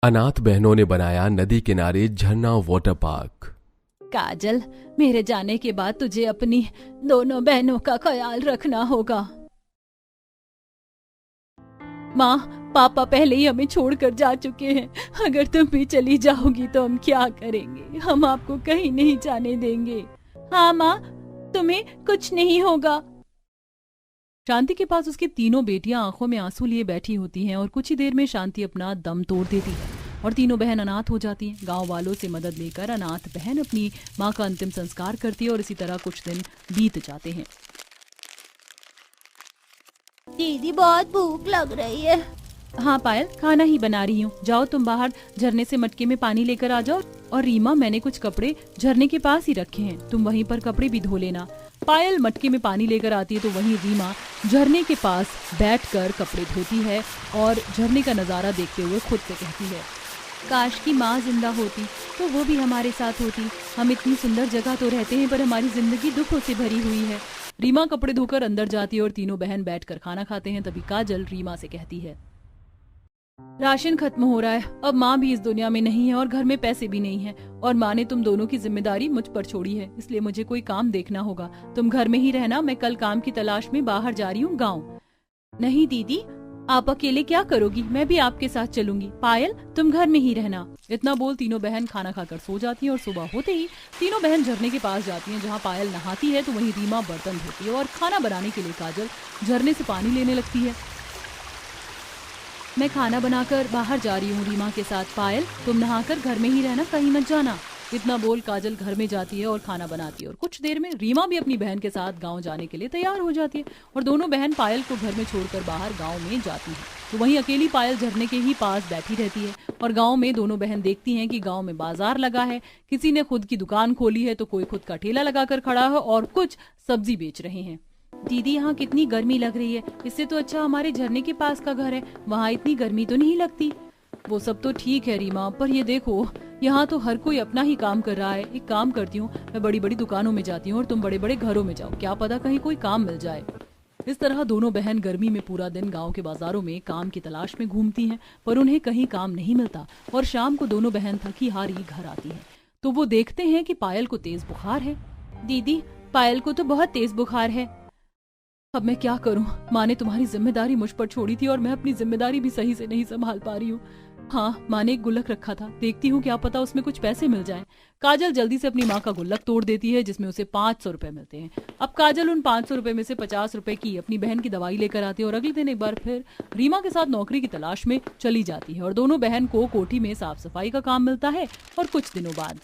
अनाथ बहनों ने बनाया नदी किनारे झरना वाटर पार्क। काजल, मेरे जाने के बाद तुझे अपनी दोनों बहनों का ख्याल रखना होगा। माँ, पापा पहले ही हमें छोड़कर जा चुके हैं। अगर तुम भी चली जाओगी तो हम क्या करेंगे? हम आपको कहीं नहीं जाने देंगे। हाँ माँ, तुम्हें कुछ नहीं होगा। शांति के पास उसकी तीनों बेटियां आंखों में आंसू लिए बैठी होती हैं और कुछ ही देर में शांति अपना दम तोड़ देती है और तीनों बहन अनाथ हो जाती हैं। गांव वालों से मदद लेकर अनाथ बहन अपनी माँ का अंतिम संस्कार करती है और इसी तरह कुछ दिन बीत जाते हैं। दीदी, बहुत भूख लग रही है। हाँ पायल, खाना ही बना रही हूँ। जाओ तुम बाहर झरने से मटके में पानी लेकर आ जाओ। और रीमा, मैंने कुछ कपड़े झरने के पास ही रखे हैं, तुम वहीं पर कपड़े भी धो लेना। पायल मटके में पानी लेकर आती है तो वहीं रीमा झरने के पास बैठकर कपड़े धोती है और झरने का नजारा देखते हुए खुद से कहती है, काश की माँ जिंदा होती तो वो भी हमारे साथ होती। हम इतनी सुंदर जगह तो रहते हैं पर हमारी जिंदगी दुखों से भरी हुई है। रीमा कपड़े धोकर अंदर जाती है और तीनों बहन बैठकर खाना खाते हैं। तभी काजल रीमा से कहती है, राशन खत्म हो रहा है, अब माँ भी इस दुनिया में नहीं है और घर में पैसे भी नहीं है और माँ ने तुम दोनों की जिम्मेदारी मुझ पर छोड़ी है, इसलिए मुझे कोई काम देखना होगा। तुम घर में ही रहना, मैं कल काम की तलाश में बाहर जा रही हूँ गाँव। नहीं दीदी, आप अकेले क्या करोगी? मैं भी आपके साथ चलूंगी। पायल, तुम घर में ही रहना। इतना बोल तीनों बहन खाना खाकर सो जाती हैं और सुबह होते ही तीनों बहन झरने के पास जाती हैं। जहाँ पायल नहाती है तो वहीं रीमा बर्तन धोती है और खाना बनाने के लिए काजल झरने से पानी लेने लगती है। मैं खाना बनाकर बाहर जा रही हूँ रीमा के साथ। पायल, तुम नहाकर घर में ही रहना, कहीं मत जाना। इतना बोल काजल घर में जाती है और खाना बनाती है और कुछ देर में रीमा भी अपनी बहन के साथ गांव जाने के लिए तैयार हो जाती है और दोनों बहन पायल को घर में छोड़कर बाहर गांव में जाती है। तो वहीं अकेली पायल झरने के ही पास बैठी रहती है और गांव में दोनों बहन देखती हैं कि गांव में बाजार लगा है, किसी ने खुद की दुकान खोली है तो कोई खुद का ठेला लगाकर खड़ा है और कुछ सब्जी बेच रहे हैं। दीदी, यहाँ कितनी गर्मी लग रही है, इससे तो अच्छा हमारे झरने के पास का घर है, वहाँ इतनी गर्मी तो नहीं लगती। वो सब तो ठीक है रीमा, पर ये देखो यहाँ तो हर कोई अपना ही काम कर रहा है। एक काम करती हूँ, मैं बड़ी बड़ी दुकानों में जाती हूँ और तुम बड़े बड़े घरों में जाओ, क्या पता कहीं कोई काम मिल जाए। इस तरह दोनों बहन गर्मी में पूरा दिन गांव के बाजारों में काम की तलाश में घूमती हैं पर उन्हें कहीं काम नहीं मिलता और शाम को दोनों बहन थकी हारी घर आती है तो वो देखते हैं कि पायल को तेज बुखार है। दीदी, पायल को तो बहुत तेज बुखार है, अब मैं क्या करूं? माँ ने तुम्हारी जिम्मेदारी मुझ पर छोड़ी थी और मैं अपनी जिम्मेदारी भी सही से नहीं संभाल पा रही हूँ। हाँ, माँ ने एक गुल्लक रखा था, देखती हूँ क्या पता उसमें कुछ पैसे मिल जाएं। काजल जल्दी से अपनी माँ का गुल्लक तोड़ देती है जिसमें उसे 500 रुपए मिलते हैं। अब काजल उन 500 रुपए में से 50 रुपए की अपनी बहन की दवाई लेकर आती है और अगले दिन एक बार फिर रीमा के साथ नौकरी की तलाश में चली जाती है और दोनों बहन को कोठी में साफ सफाई का काम मिलता है। और कुछ दिनों बाद,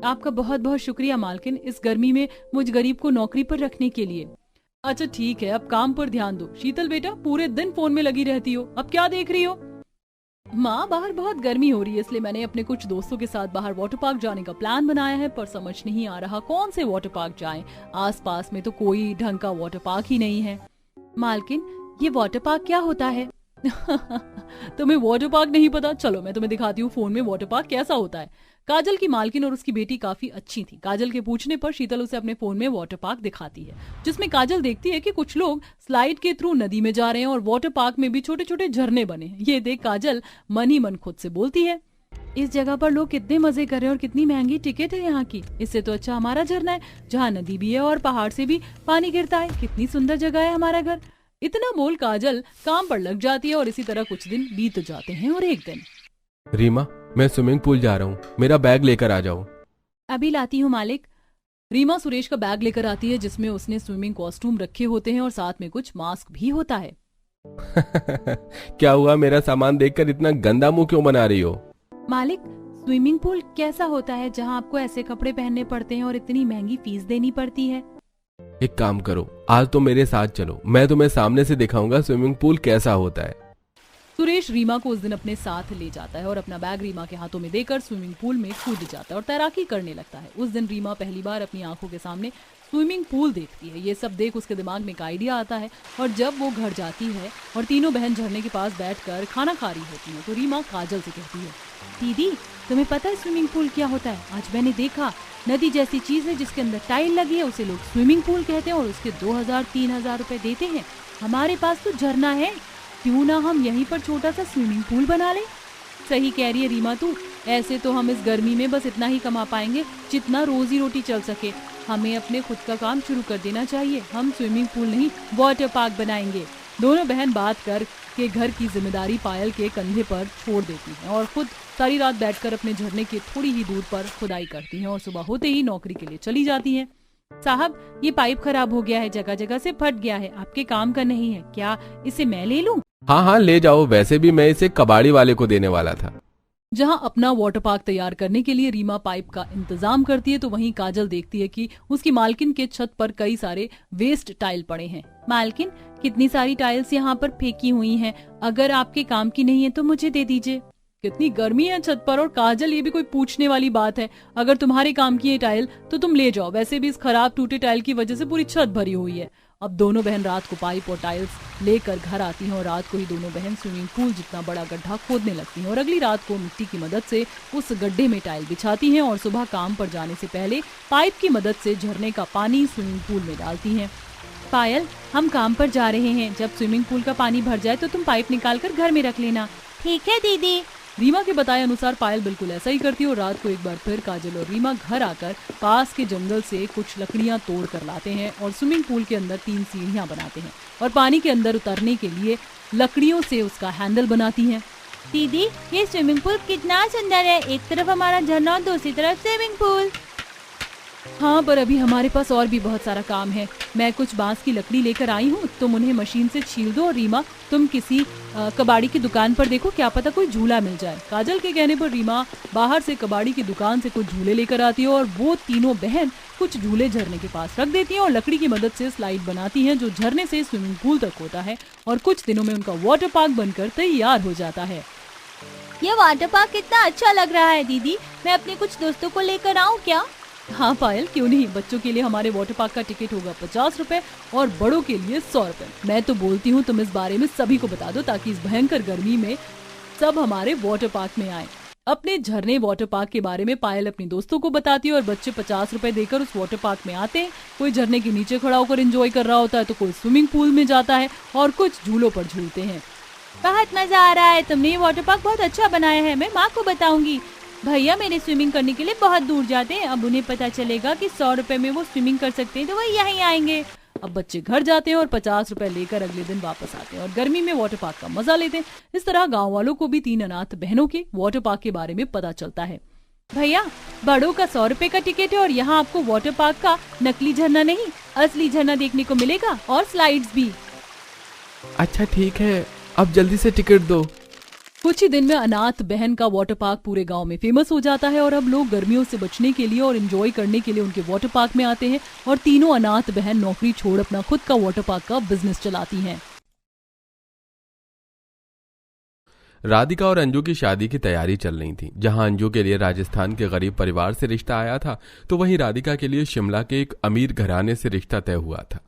आपका बहुत बहुत शुक्रिया मालकिन, इस गर्मी में मुझ गरीब को नौकरी पर रखने के लिए। अच्छा ठीक है, अब काम पर ध्यान दो। शीतल बेटा, पूरे दिन फोन में लगी रहती हो, अब क्या देख रही हो? माँ, बाहर बहुत गर्मी हो रही है इसलिए मैंने अपने कुछ दोस्तों के साथ बाहर वाटर पार्क जाने का प्लान बनाया है, पर समझ नहीं आ रहा कौन से वाटर पार्क जाएं। आसपास में तो कोई ढंग का वाटर पार्क ही नहीं है। मालकिन, ये वाटर पार्क क्या होता है? तुम्हें वाटर पार्क नहीं पता? चलो मैं तुम्हें दिखाती हूँ फोन में वाटर पार्क कैसा होता है। काजल की मालकिन और उसकी बेटी काफी अच्छी थी। काजल के पूछने पर शीतल उसे अपने फोन में वाटर पार्क दिखाती है जिसमें काजल देखती है कि कुछ लोग स्लाइड के थ्रू नदी में जा रहे हैं और वाटर पार्क में भी छोटे छोटे झरने बने हैं। ये देख काजल मन ही मन खुद से बोलती है, इस जगह पर लोग कितने मजे कर रहे हैं और कितनी महंगी टिकट है यहाँ की। इससे तो अच्छा हमारा झरना है जहाँ नदी भी है और पहाड़ से भी पानी गिरता है। कितनी सुंदर जगह है हमारा घर। इतना बोल काजल काम पर लग जाती है और इसी तरह कुछ दिन बीत जाते हैं और एक दिन, रीमा, मैं स्विमिंग पूल जा रहा हूँ, मेरा बैग लेकर आ जाओ। अभी लाती हूँ मालिक। रीमा सुरेश का बैग लेकर आती है जिसमें उसने स्विमिंग कॉस्ट्यूम रखे होते हैं और साथ में कुछ मास्क भी होता है। क्या हुआ, मेरा सामान देखकर इतना गंदा मुंह क्यों बना रही हो? मालिक, स्विमिंग पूल कैसा होता है जहाँ आपको ऐसे कपड़े पहनने पड़ते हैं और इतनी महंगी फीस देनी पड़ती है? एक काम करो, आज तो मेरे साथ चलो, मैं तुम्हें सामने से दिखाऊंगा स्विमिंग पूल कैसा होता है। सुरेश रीमा को उस दिन अपने साथ ले जाता है और अपना बैग रीमा के हाथों में देकर स्विमिंग पूल में कूद जाता है और तैराकी करने लगता है। उस दिन रीमा पहली बार अपनी आंखों के सामने स्विमिंग पूल देखती है। ये सब देख उसके दिमाग में एक आइडिया आता है और जब वो घर जाती है और तीनों बहन झरने के पास बैठकर खाना खा रही होती है तो रीमा काजल से कहती है, दीदी, तुम्हें पता है स्विमिंग पूल क्या होता है? आज मैंने देखा, नदी जैसी चीज है जिसके अंदर टाइल लगी है, उसे लोग स्विमिंग पूल कहते हैं और उसके 2000-3000 रुपए देते हैं। हमारे पास तो झरना है, क्यों ना हम यहीं पर छोटा सा स्विमिंग पूल बना लें? सही कह रही है रीमा तू। ऐसे तो हम इस गर्मी में बस इतना ही कमा पाएंगे जितना रोजी रोटी चल सके। हमें अपने खुद का काम शुरू कर देना चाहिए। हम स्विमिंग पूल नहीं वाटर पार्क बनाएंगे। दोनों बहन बात कर के घर की जिम्मेदारी पायल के कंधे पर छोड़ देती हैं और खुद सारी रात बैठकर अपने झरने के थोड़ी ही दूर पर खुदाई करती हैं और सुबह होते ही नौकरी के लिए चली जाती हैं। साहब, ये पाइप खराब हो गया है, जगह जगह से फट गया है, आपके काम का नहीं है, क्या इसे मैं ले लूं? हाँ ले जाओ, वैसे भी मैं इसे कबाड़ी वाले को देने वाला था। जहां अपना वाटर पार्क तैयार करने के लिए रीमा पाइप का इंतजाम करती है तो वहीं काजल देखती है कि उसकी मालकिन के छत पर कई सारे वेस्ट टाइल पड़े हैं। मालकिन, कितनी सारी टाइल्स यहाँ पर फेंकी हुई हैं, अगर आपके काम की नहीं है तो मुझे दे दीजिए। कितनी गर्मी है छत पर। और काजल, ये भी कोई पूछने वाली बात है? अगर तुम्हारे काम की है टाइल तो तुम ले जाओ, वैसे भी इस खराब टूटे टाइल की वजह से पूरी छत भरी हुई है। अब दोनों बहन रात को पाइप और टाइल्स लेकर घर आती हैं और रात को ही दोनों बहन स्विमिंग पूल जितना बड़ा गड्ढा खोदने लगती हैं और अगली रात को मिट्टी की मदद से उस गड्ढे में टाइल बिछाती हैं और सुबह काम पर जाने से पहले पाइप की मदद से झरने का पानी स्विमिंग पूल में डालती हैं। पायल, हम काम पर जा रहे हैं, जब स्विमिंग पूल का पानी भर जाए तो तुम पाइप निकाल कर घर में रख लेना। ठीक है दीदी। रीमा के बताए अनुसार पायल बिल्कुल ऐसा ही करती है और रात को एक बार फिर काजल और रीमा घर आकर पास के जंगल से कुछ लकड़ियां तोड़ कर लाते हैं और स्विमिंग पूल के अंदर 3 सीढ़ियां बनाते हैं और पानी के अंदर उतरने के लिए लकड़ियों से उसका हैंडल बनाती हैं। दीदी, ये स्विमिंग पूल कितना सुंदर है, एक तरफ हमारा झरना और दूसरी तरफ स्विमिंग पूल। हाँ, पर अभी हमारे पास और भी बहुत सारा काम है। मैं कुछ बांस की लकड़ी लेकर आई हूँ, तुम उन्हें मशीन से छील दो और रीमा, तुम किसी कबाड़ी की दुकान पर देखो, क्या पता कोई झूला मिल जाए। काजल के कहने पर रीमा बाहर से कबाड़ी की दुकान से कुछ झूले लेकर आती है और वो तीनों बहन कुछ झूले झरने के पास रख देती हैं और लकड़ी की मदद से स्लाइड बनाती हैं जो झरने से स्विमिंग पूल तक होता है और कुछ दिनों में उनका वाटर पार्क बनकर तैयार हो जाता है। ये वाटर पार्क कितना अच्छा लग रहा है दीदी, मैं अपने कुछ दोस्तों को लेकर आऊँ क्या? हाँ पायल, क्यों नहीं। बच्चों के लिए हमारे वाटर पार्क का टिकट होगा 50 रुपए और बड़ों के लिए 100 रुपए। मैं तो बोलती हूँ तुम इस बारे में सभी को बता दो ताकि इस भयंकर गर्मी में सब हमारे वाटर पार्क में आए। अपने झरने वाटर पार्क के बारे में पायल अपने दोस्तों को बताती है और बच्चे 50 रुपए देकर उस वाटर पार्क में आते हैं। कोई झरने के नीचे खड़ा होकर एंजॉय कर रहा होता है तो कोई स्विमिंग पूल में जाता है और कुछ झूलों पर झूलते हैं। बहुत मजा आ रहा है, तुमने ये वाटर पार्क बहुत अच्छा बनाया है, मैं माँ को बताऊंगी। भैया मेरे स्विमिंग करने के लिए बहुत दूर जाते हैं, अब उन्हें पता चलेगा कि 100 रुपए में वो स्विमिंग कर सकते हैं तो वही यहीं आएंगे। अब बच्चे घर जाते हैं और 50 रुपए लेकर अगले दिन वापस आते हैं और गर्मी में वाटर पार्क का मजा लेते हैं। इस तरह गांव वालों को भी 3 अनाथ बहनों के वाटर पार्क के बारे में पता चलता है। भैया, बड़ों का 100 रुपए का टिकट है और यहाँ आपको वाटर पार्क का नकली झरना नहीं असली झरना देखने को मिलेगा और स्लाइड्स भी। अच्छा ठीक है, अब जल्दी से टिकट दो। कुछ ही दिन में अनाथ बहन का वाटर पार्क पूरे गांव में फेमस हो जाता है और अब लोग गर्मियों से बचने के लिए और एंजॉय करने के लिए उनके वाटर पार्क में आते हैं और तीनों अनाथ बहन नौकरी छोड़ अपना खुद का वाटर पार्क का बिजनेस चलाती हैं। राधिका और अंजू की शादी की तैयारी चल रही थी। जहां अंजू के लिए राजस्थान के गरीब परिवार से रिश्ता आया था तो वहीं राधिका के लिए शिमला के एक अमीर घराने से रिश्ता तय हुआ था।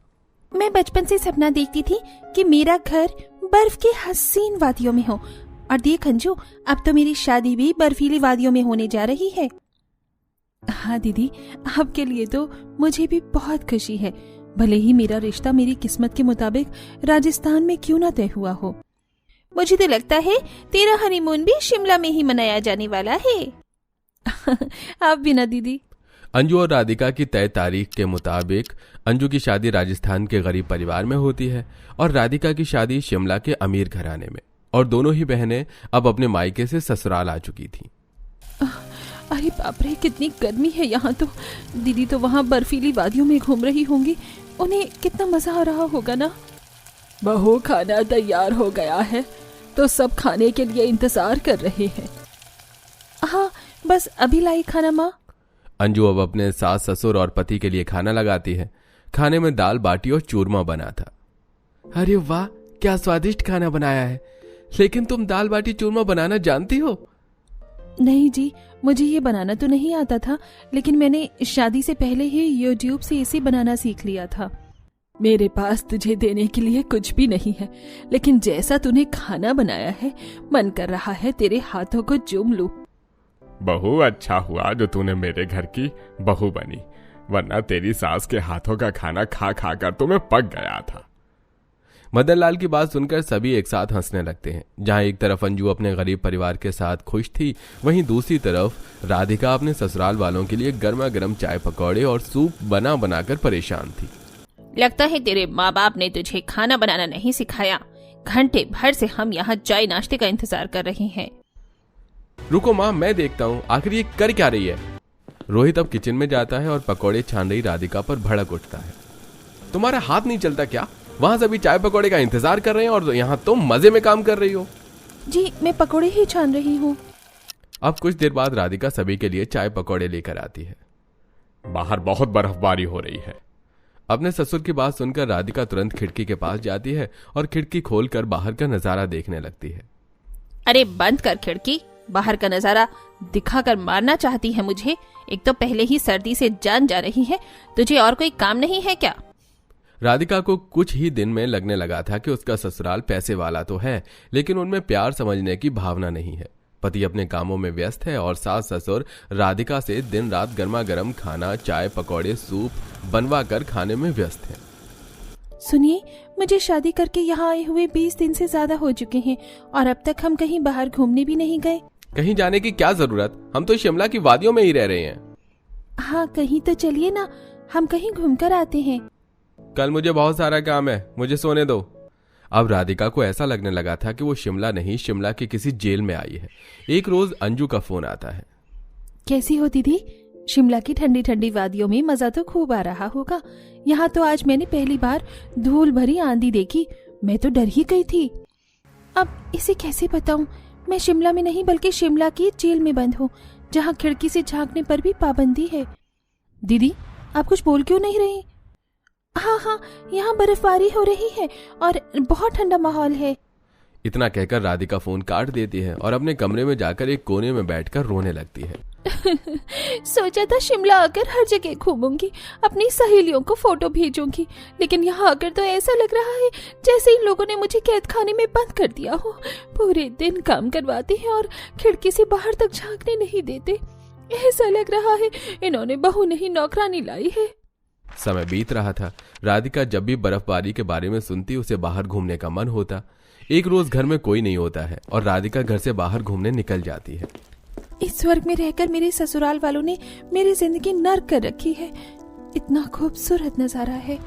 मैं बचपन से सपना देखती थी कि मेरा घर बर्फ की हसीन वादियों में हो और देख अंजू, अब तो मेरी शादी भी बर्फीली वादियों में होने जा रही है। हाँ दीदी, आपके लिए तो मुझे भी बहुत खुशी है, भले ही मेरा रिश्ता मेरी किस्मत के मुताबिक राजस्थान में क्यों ना तय हुआ हो। मुझे तो लगता है तेरा हनीमून भी शिमला में ही मनाया जाने वाला है। आप भी ना दीदी। अंजू और राधिका की तय तारीख के मुताबिक अंजू की शादी राजस्थान के गरीब परिवार में होती है और राधिका की शादी शिमला के अमीर घराने में, और दोनों ही बहनें अब अपने मायके से ससुराल आ चुकी थी। अरे बाप रे, कितनी गर्मी है यहाँ तो। दीदी तो वहाँ बर्फीली वादियों में घूम रही होंगी, उन्हें कितना मजा आ रहा होगा ना। बहू, खाना तैयार हो गया है तो सब खाने के लिए इंतजार कर रहे हैं। हाँ, बस अभी लाई खाना माँ। अंजू अब अपने सास ससुर और पति के लिए खाना लगाती है। खाने में दाल बाटी और चूरमा बना था। अरे वाह, क्या स्वादिष्ट खाना बनाया है। लेकिन तुम दाल बाटी चूरमा बनाना जानती हो? नहीं जी, मुझे ये बनाना तो नहीं आता था, लेकिन मैंने शादी से पहले ही यूट्यूब से इसे बनाना सीख लिया था। मेरे पास तुझे देने के लिए कुछ भी नहीं है, लेकिन जैसा तूने खाना बनाया है मन कर रहा है तेरे हाथों को चूम लूं। बहू, अच्छा हुआ जो तूने मेरे घर की बहू बनी, वरना तेरी सास के हाथों का खाना खा खा कर तो मैं पक गया था। मदन लाल की बात सुनकर सभी एक साथ हंसने लगते हैं। जहां एक तरफ अंजू अपने गरीब परिवार के साथ खुश थी, वहीं दूसरी तरफ राधिका अपने ससुराल वालों के लिए गर्मा गर्म चाय पकौड़े और सूप बना बनाकर परेशान थी। लगता है तेरे माँ बाप ने तुझे खाना बनाना नहीं सिखाया। घंटे भर से हम यहाँ चाय नाश्ते का इंतजार कर रहे हैं। रुको माँ, मैं देखता हूँ आखिर ये कर क्या रही है। रोहित अब किचन में जाता है और पकौड़े छान रही राधिका पर भड़क उठता है। तुम्हारा हाथ नहीं चलता क्या? वहां सभी चाय पकौड़े का इंतजार कर रहे हैं और यहाँ तुम मजे में काम कर रही हो। जी मैं पकौड़े ही छान रही हूँ। अब कुछ देर बाद राधिका सभी के लिए चाय पकौड़े लेकर आती है। बाहर बहुत बर्फबारी हो रही है। अपने ससुर की बात सुनकर राधिका तुरंत खिड़की के पास जाती है और खिड़की खोलकर बाहर का नजारा देखने लगती है। अरे बंद कर खिड़की, बाहर का नजारा दिखाकर मारना चाहती है मुझे। एक तो पहले ही सर्दी से जान जा रही है, तुझे और कोई काम नहीं है क्या? राधिका को कुछ ही दिन में लगने लगा था कि उसका ससुराल पैसे वाला तो है, लेकिन उनमें प्यार समझने की भावना नहीं है। पति अपने कामों में व्यस्त है और सास ससुर राधिका से दिन रात गर्मा गर्म खाना, चाय पकौड़े, सूप बनवा कर खाने में व्यस्त हैं। सुनिए, मुझे शादी करके यहाँ आए हुए 20 दिन से ज्यादा हो चुके हैं और अब तक हम कहीं बाहर घूमने भी नहीं गए। कहीं जाने की क्या जरूरत, हम तो शिमला की वादियों में ही रह रहे हैं। हाँ कहीं तो चलिए ना, हम कहीं घूमकर आते हैं। कल मुझे बहुत सारा काम है, मुझे सोने दो। अब राधिका को ऐसा लगने लगा था कि वो शिमला नहीं, शिमला की किसी जेल में आई है। एक रोज अंजू का फोन आता है। कैसी हो दीदी? शिमला की ठंडी ठंडी वादियों में मजा तो खूब आ रहा होगा। यहाँ तो आज मैंने पहली बार धूल भरी आंधी देखी, मैं तो डर ही गई थी। अब इसे कैसे बताऊं, मैं शिमला में नहीं बल्कि शिमला की जेल में बंद हूँ, जहाँ खिड़की से झांकने पर भी पाबंदी है। दीदी आप कुछ बोल क्यों नहीं रही? हाँ, यहाँ बर्फबारी हो रही है और बहुत ठंडा माहौल है। इतना कहकर राधिका फोन काट देती है और अपने कमरे में जाकर एक कोने में बैठकर रोने लगती है। सोचा था शिमला आकर हर जगह घूमूंगी, अपनी सहेलियों को फोटो भेजूंगी, लेकिन यहाँ आकर तो ऐसा लग रहा है जैसे इन लोगों ने मुझे कैद खाने में बंद कर दिया हो। पूरे दिन काम करवाते हैं और खिड़की से बाहर तक झांकने नहीं देते। ऐसा लग रहा है इन्होंने बहू नहीं नौकरानी लाई है। समय बीत रहा था। राधिका जब भी बर्फबारी के बारे में सुनती, उसे बाहर घूमने का मन होता। एक रोज घर में कोई नहीं होता है और राधिका घर से बाहर घूमने निकल जाती है। इस स्वर्ग में रहकर मेरे ससुराल वालों ने मेरी जिंदगी नर्क कर रखी है। इतना खूबसूरत नजारा है।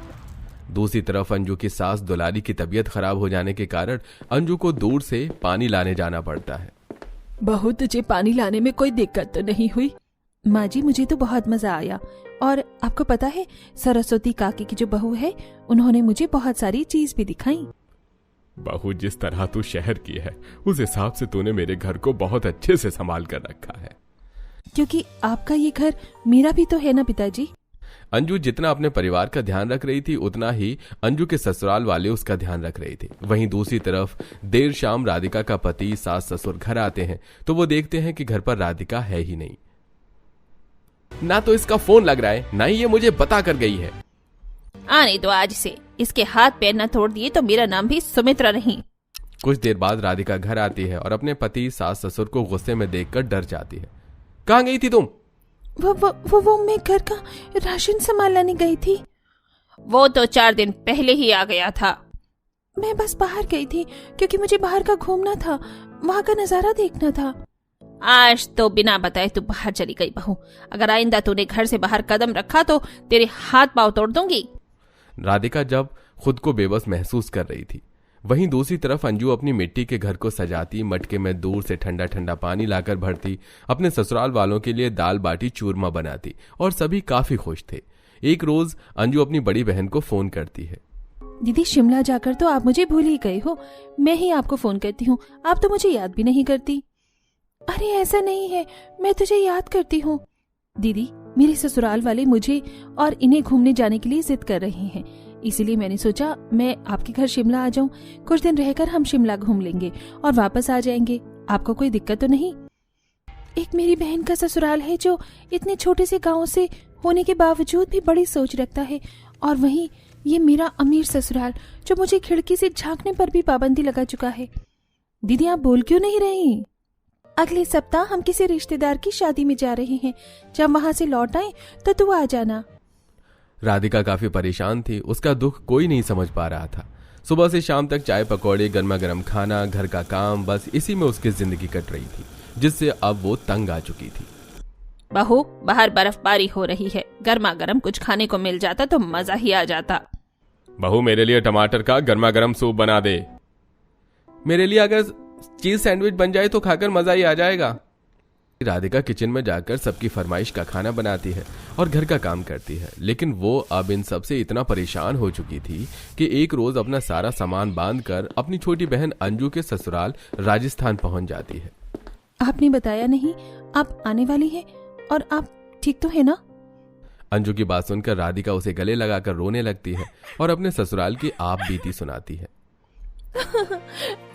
दूसरी तरफ अंजू की सास दुलारी की तबीयत खराब हो जाने के कारण अंजू को दूर से पानी लाने जाना पड़ता है। बहू तुझे पानी लाने में कोई दिक्कत तो नहीं हुई? माँ जी मुझे तो बहुत मजा आया, और आपको पता है सरस्वती काकी की जो बहू है, उन्होंने मुझे बहुत सारी चीज भी दिखाई। बहू जिस तरह तू शहर की है, उस हिसाब से तूने मेरे घर को बहुत अच्छे से संभाल कर रखा है। क्योंकि आपका ये घर मेरा भी तो है ना पिताजी। अंजू जितना अपने परिवार का ध्यान रख रही थी, उतना ही अंजू के ससुराल वाले उसका ध्यान रख रहे थे। वहीं दूसरी तरफ देर शाम राधिका का पति सास ससुर घर आते हैं तो वो देखते हैं कि घर पर राधिका है ही नहीं। ना तो इसका फोन लग रहा है, ना ही ये मुझे बता कर गई है। आने दो आज से, इसके हाथ पैर न तोड़ दिए तो मेरा नाम भी सुमित्रा नहीं। कुछ देर बाद राधिका घर आती है और अपने पति सास ससुर को गुस्से में देखकर डर जाती है। कहाँ गई थी तुम? वो मैं घर का राशन सामान लाने गई थी। वो तो 4 दिन पहले ही आ गया था। मैं बस बाहर गई थी क्योंकि मुझे बाहर का घूमना था, वहाँ का नजारा देखना था। आज तो बिना बताए तू बाहर चली गई बहू। अगर आइंदा तूने घर से बाहर कदम रखा तो तेरे हाथ पांव तोड़ दूंगी। राधिका जब खुद को बेबस महसूस कर रही थी, वहीं दूसरी तरफ अंजू अपनी मिट्टी के घर को सजाती, मटके में दूर से ठंडा ठंडा पानी लाकर भरती, अपने ससुराल वालों के लिए दाल बाटी चूरमा बनाती और सभी काफी खुश थे। एक रोज अंजू अपनी बड़ी बहन को फोन करती है। दीदी शिमला जाकर तो आप मुझे भूल ही गए हो, मैं ही आपको फोन करती हूँ, आप तो मुझे याद भी नहीं करती। अरे ऐसा नहीं है, मैं तुझे याद करती हूँ। दीदी मेरे ससुराल वाले मुझे और इन्हें घूमने जाने के लिए जिद कर रहे हैं, इसीलिए मैंने सोचा मैं आपके घर शिमला आ जाऊं। कुछ दिन रहकर हम शिमला घूम लेंगे और वापस आ जाएंगे। आपको कोई दिक्कत तो नहीं? एक मेरी बहन का ससुराल है जो इतने छोटे से गांव से होने के बावजूद भी बड़ी सोच रखता है, और वहीं ये मेरा अमीर ससुराल जो मुझे खिड़की से झांकने पर भी पाबंदी लगा चुका है। दीदी आप बोल क्यों नहीं रही? अगले सप्ताह हम किसी रिश्तेदार की शादी में जा रहे हैं, जब वहां से लौट आए तो तू आ जाना। राधिका काफी परेशान थी, उसका दुख कोई नहीं समझ पा रहा था। सुबह से शाम तक चाय पकौड़े, गर्मा गर्म खाना, घर का काम, बस इसी में उसकी जिंदगी कट रही थी, जिससे अब वो तंग आ चुकी थी। बहू, बाहर बर्फबारी हो रही है, गर्मा गर्म कुछ खाने को मिल जाता तो मजा ही आ जाता। बहू, मेरे लिए टमाटर का गर्मा गर्म सूप बना दे। मेरे लिए अगर चीज सैंडविच बन जाए तो खाकर मजा ही आ जाएगा। राधिका किचन में जाकर सबकी फरमाइश का खाना बनाती है और घर का काम करती है, लेकिन वो अब इन सब से इतना परेशान हो चुकी थी कि एक रोज अपना सारा सामान बांधकर अपनी छोटी बहन अंजू के ससुराल राजस्थान पहुंच जाती है। आपने बताया नहीं आप आने वाली हैं, और आप ठीक तो है ना? अंजू की बात सुनकर राधिका उसे गले लगाकर रोने लगती है और अपने ससुराल की आप बीती सुनाती है।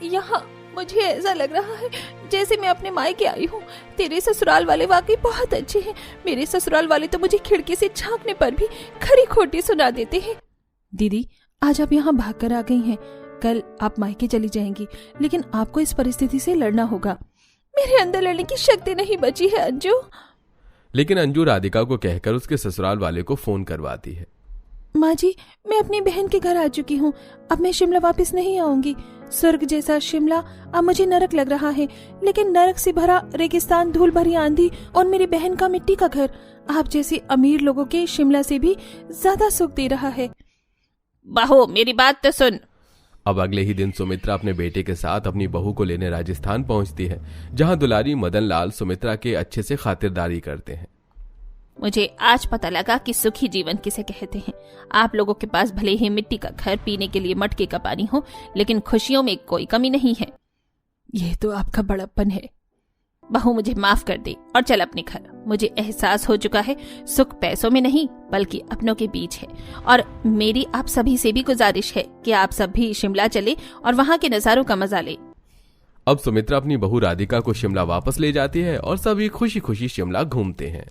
यहाँ मुझे ऐसा लग रहा है जैसे मैं अपने मायके आई हूँ। तेरे ससुराल वाले वाकई बहुत अच्छे हैं। मेरे ससुराल वाले तो मुझे खिड़की से झांकने पर भी खरी खोटी सुना देते हैं। दीदी, आज आप यहाँ भागकर आ गई हैं। कल आप मायके चली जाएंगी, लेकिन आपको इस परिस्थिति से लड़ना होगा। मेरे अंदर लड़ने की शक्ति नहीं बची है अंजू। लेकिन अंजू राधिका को कहकर उसके ससुराल वाले को फोन करवाती है। माँ जी, मैं अपनी बहन के घर आ चुकी हूँ। अब मैं शिमला वापस नहीं आऊंगी। स्वर्ग जैसा शिमला अब मुझे नरक लग रहा है, लेकिन नरक से भरा रेगिस्तान, धूल भरी आंधी और मेरी बहन का मिट्टी का घर आप जैसे अमीर लोगों के शिमला से भी ज्यादा सुख दे रहा है। बहू, मेरी बात तो सुन। अब अगले ही दिन सुमित्रा अपने बेटे के साथ अपनी बहू को लेने राजस्थान पहुंचती है, जहां दुलारी मदन लाल सुमित्रा के अच्छे से खातिरदारी करते हैं। मुझे आज पता लगा कि सुखी जीवन किसे कहते हैं। आप लोगों के पास भले ही मिट्टी का घर, पीने के लिए मटके का पानी हो, लेकिन खुशियों में कोई कमी नहीं है। यह तो आपका बड़प्पन है। बहू, मुझे माफ कर दे और चल अपने घर। मुझे एहसास हो चुका है सुख पैसों में नहीं बल्कि अपनों के बीच है। और मेरी आप सभी से भी गुजारिश है कि आप सब भी शिमला चले और वहाँ के नजारों का मजा ले। अब सुमित्रा अपनी बहू राधिका को शिमला वापस ले जाती है और सभी खुशी खुशी शिमला घूमते हैं।